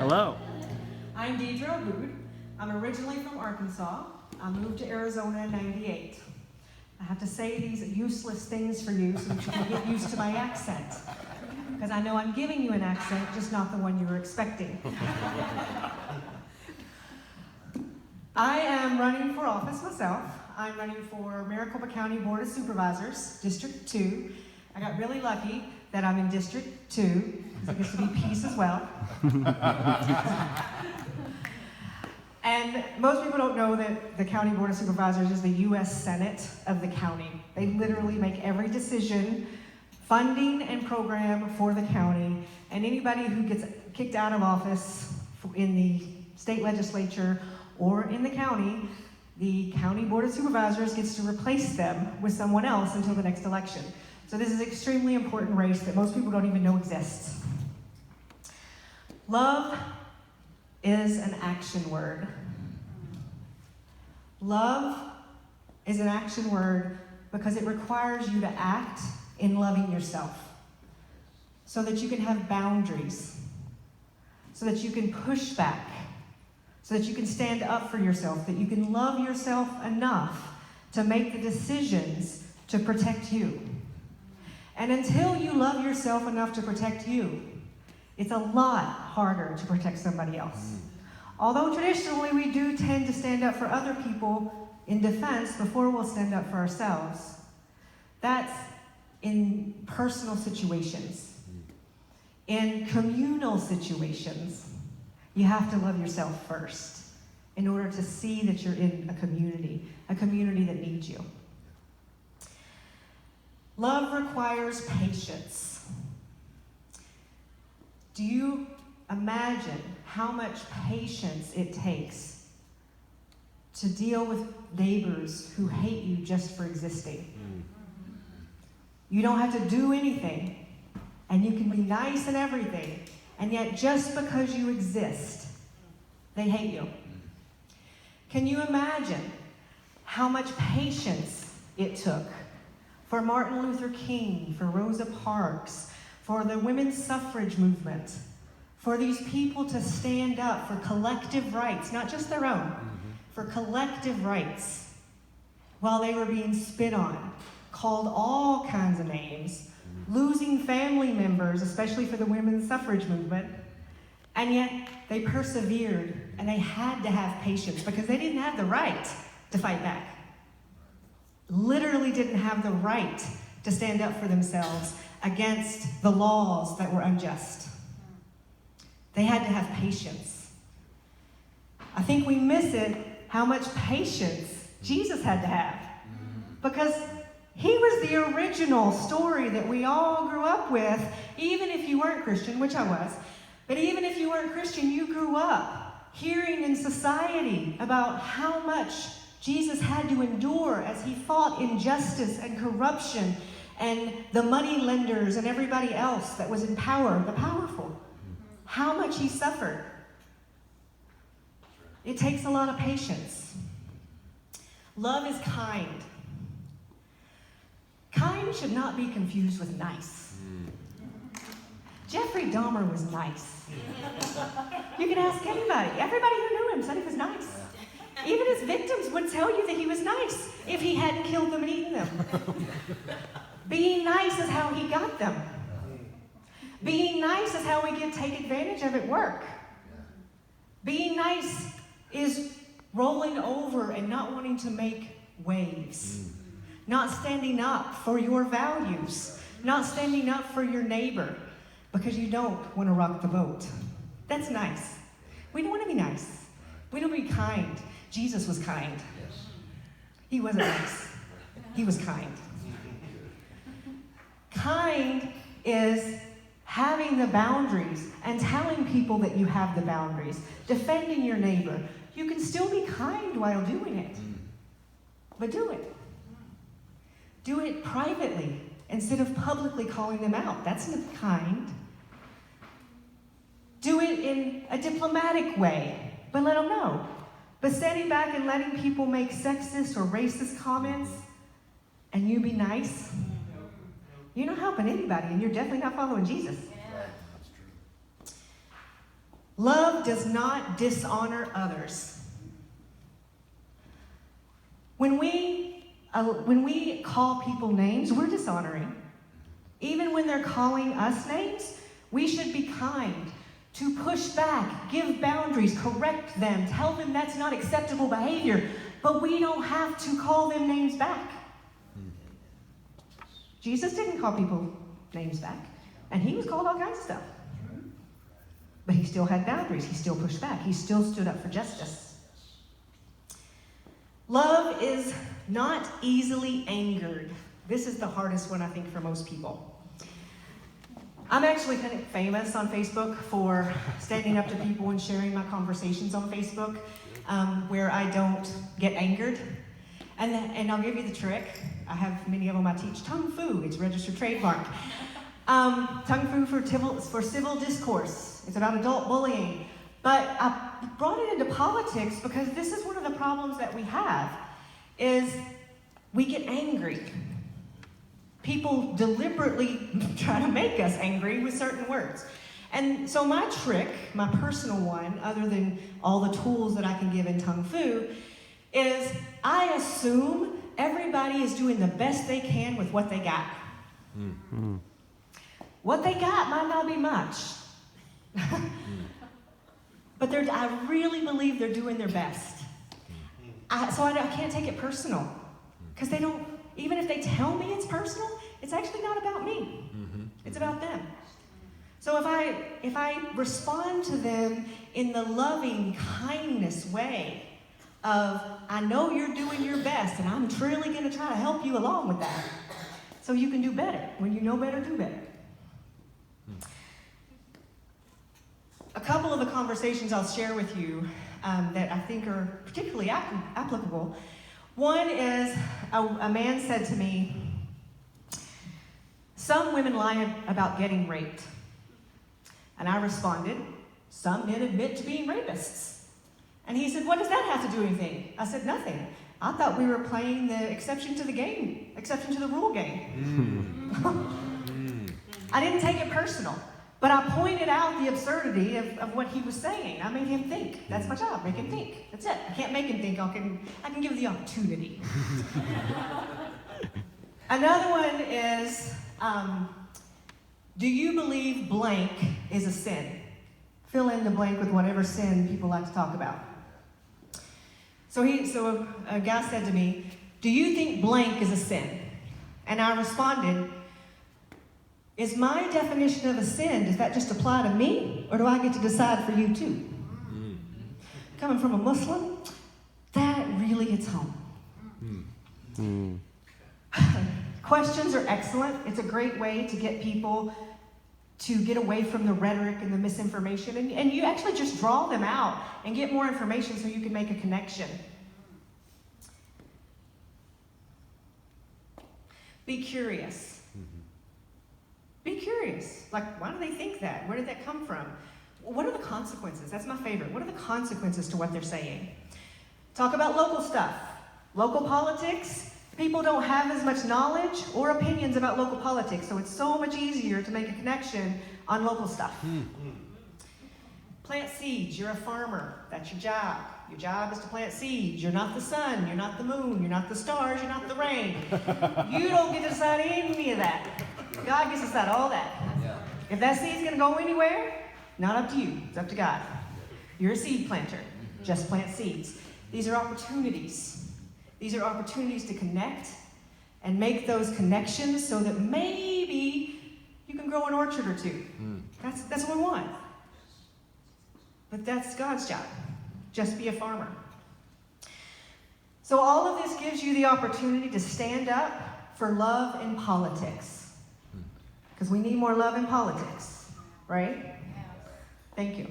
Hello. I'm Deedra4BoS. I'm originally from Arkansas. I moved to Arizona in '98. I have to say these useless things for you so that you can get used to my accent. Because I know I'm giving you an accent, just not the one you were expecting. I am running for office myself. I'm running for Maricopa County Board of Supervisors, District 2. I got really lucky that I'm in District 2, because it gets to be peace as well. And most people don't know that the County Board of Supervisors is the U.S. Senate of the county. They literally make every decision, funding and program for the county, and anybody who gets kicked out of office in the state legislature or in the County Board of Supervisors gets to replace them with someone else until the next election. So this is an extremely important race that most people don't even know exists. Love is an action word. Love is an action word because it requires you to act in loving yourself so that you can have boundaries, so that you can push back, so that you can stand up for yourself, that you can love yourself enough to make the decisions to protect you. And until you love yourself enough to protect you, it's a lot harder to protect somebody else. Although traditionally we do tend to stand up for other people in defense before we'll stand up for ourselves. That's in personal situations. In communal situations, you have to love yourself first in order to see that you're in a community that needs you. Love requires patience. Do you imagine how much patience it takes to deal with neighbors who hate you just for existing? You don't have to do anything, and you can be nice and everything, and yet just because you exist, they hate you. Can you imagine how much patience it took for Martin Luther King, for Rosa Parks, for the women's suffrage movement, for these people to stand up for collective rights, not just their own, for collective rights, while they were being spit on, called all kinds of names, losing family members, especially for the women's suffrage movement, and yet they persevered, and they had to have patience because they didn't have the right to fight back. Literally didn't have the right to stand up for themselves against the laws that were unjust. They had to have patience. I think we miss it, how much patience Jesus had to have. Because he was the original story that we all grew up with, even if you weren't Christian, which I was. But even if you weren't Christian, you grew up hearing in society about how much Jesus had to endure as he fought injustice and corruption and the money lenders and everybody else that was in power, the powerful. How much he suffered. It takes a lot of patience. Love is kind. Kind should not be confused with nice. Jeffrey Dahmer was nice. You can ask anybody. Everybody who knew him said he was nice. Even his victims would tell you that he was nice if he hadn't killed them and eaten them. Being nice is how he got them. Being nice is how we take advantage of at work. Being nice is rolling over and not wanting to make waves. Not standing up for your values. Not standing up for your neighbor because you don't want to rock the boat. That's nice. We don't want to be nice. We don't want to be kind. Jesus was kind. He wasn't nice. He was kind. Kind is having the boundaries and telling people that you have the boundaries, defending your neighbor. You can still be kind while doing it, but do it. Do it privately instead of publicly calling them out. That's not kind. Do it in a diplomatic way, but let them know. But standing back and letting people make sexist or racist comments and you be nice, you're not helping anybody, and you're definitely not following Jesus. Love does not dishonor others. When we call people names, we're dishonoring. Even when they're calling us names, we should be kind, to push back, give boundaries, correct them, tell them that's not acceptable behavior, but we don't have to call them names back. Jesus didn't call people names back, and he was called all kinds of stuff. But he still had boundaries. He still pushed back. He still stood up for justice. Love is not easily angered. This is the hardest one, I think, for most people. I'm actually kind of famous on Facebook for standing up to people and sharing my conversations on Facebook where I don't get angered. And I'll give you the trick. I have many of them I teach. Tung Fu, it's registered trademark. Tung Fu for civil discourse. It's about adult bullying. But I brought it into politics because this is one of the problems that we have, is we get angry. People deliberately try to make us angry with certain words. And so my trick, my personal one, other than all the tools that I can give in Tung Fu, is I assume everybody is doing the best they can with what they got. Mm-hmm. What they got might not be much. But I really believe they're doing their best. So I can't take it personal. Because they don't, even if they tell me it's personal, it's actually not about me. Mm-hmm. It's about them. So if I respond to them in the loving kindness way of, I know you're doing your best, and I'm truly going to try to help you along with that, so you can do better. When you know better, do better. A couple of the conversations I'll share with you that I think are particularly applicable. One is a man said to me, some women lie about getting raped. And I responded, some men admit to being rapists. And he said, what does that have to do with anything? I said, nothing. I thought we were playing the exception to the rule game. I didn't take it personal. But I pointed out the absurdity of what he was saying. I made him think. That's my job, make him think. That's it. I can't make him think. I can give the opportunity. Another one is, do you believe blank is a sin? Fill in the blank with whatever sin people like to talk about. So a guy said to me, do you think blank is a sin? And I responded, is my definition of a sin, does that just apply to me, or do I get to decide for you too? Coming from a Muslim, that really hits home. Questions are excellent. It's a great way to get people to get away from the rhetoric and the misinformation, and you actually just draw them out and get more information so you can make a connection. Be curious. Be curious. Like, why do they think that? Where did that come from? What are the consequences? That's my favorite. What are the consequences to what they're saying? Talk about local stuff. Local politics. People don't have as much knowledge or opinions about local politics, so it's so much easier to make a connection on local stuff. Plant seeds. You're a farmer. That's your job. Your job is to plant seeds. You're not the sun. You're not the moon. You're not the stars. You're not the rain. You don't get to decide any of that. God gets to decide all that. Yeah. If that seed's going to go anywhere, not up to you. It's up to God. You're a seed planter. Just plant seeds. These are opportunities. These are opportunities to connect and make those connections so that maybe you can grow an orchard or two. That's what we want. But that's God's job. Just be a farmer. So all of this gives you the opportunity to stand up for love in politics. Because we need more love in politics, right? Thank you.